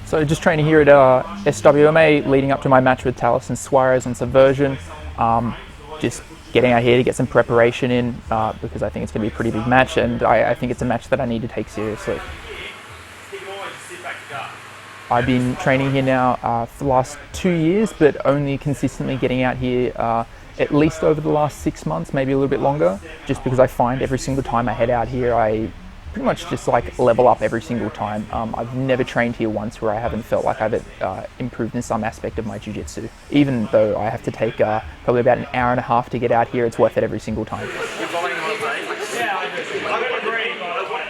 So just training here at SWMA, leading up to my match with Taliesin Suarez and Subversion. Just getting out here to get some preparation in because I think it's going to be a pretty big match, and I think it's a match that I need to take seriously. I've been training here now for the last 2 years, but only consistently getting out here at least over the last 6 months, maybe a little bit longer, just because I find every single time I head out here, I pretty much just like level up every single time. I've never trained here once where I haven't felt like I've improved in some aspect of my jiu-jitsu. Even though I have to take probably about an hour and a half to get out here, it's worth it every single time.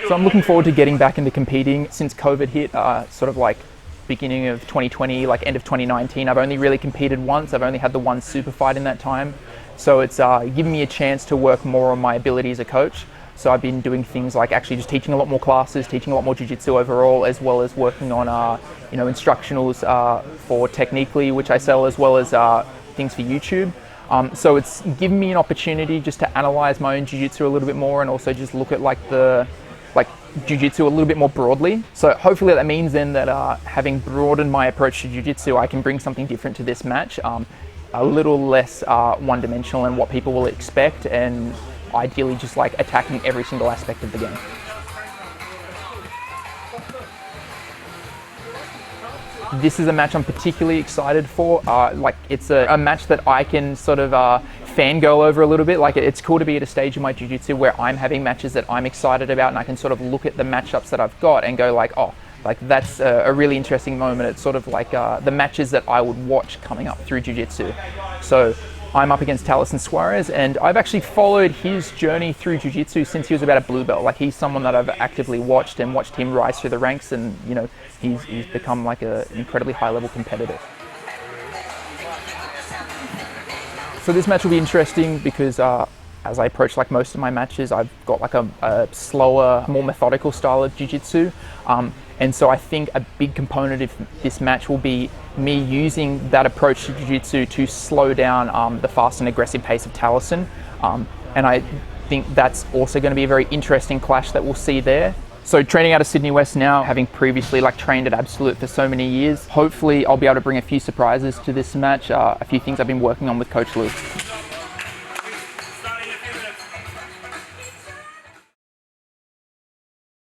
So I'm looking forward to getting back into competing. Since COVID hit, sort of like beginning of 2020, like end of 2019, I've only really competed once. I've only had the one super fight in that time. So it's given me a chance to work more on my ability as a coach. So I've been doing things like actually just teaching a lot more classes, teaching a lot more jiu-jitsu overall, as well as working on instructionals for Technically, which I sell, as well as things for YouTube. So it's given me an opportunity just to analyze my own jiu-jitsu a little bit more, and also just look at jiu-jitsu a little bit more broadly. So hopefully that means then that having broadened my approach to jiu-jitsu, I can bring something different to this match, a little less one-dimensional in what people will expect, and ideally just like attacking every single aspect of the game. This is a match I'm particularly excited for. It's a match that I can sort of fangirl over a little bit. Like, it's cool to be at a stage in my jiu-jitsu where I'm having matches that I'm excited about, and I can sort of look at the matchups that I've got and go like, oh, like that's a really interesting moment. It's sort of like the matches that I would watch coming up through jiu-jitsu. So I'm up against Taliesin Suarez, and I've actually followed his journey through jiu-jitsu since he was about a blue belt. Like, he's someone that I've actively watched him rise through the ranks, and he's become like an incredibly high-level competitor. So this match will be interesting because as I approach like most of my matches, I've got like a slower, more methodical style of jiu-jitsu. And so I think a big component of this match will be me using that approach to jiu-jitsu to slow down the fast and aggressive pace of Taliesin. And I think that's also going to be a very interesting clash that we'll see there. So training out of Sydney West now, having previously trained at Absolute for so many years, hopefully I'll be able to bring a few surprises to this match, a few things I've been working on with Coach Luke.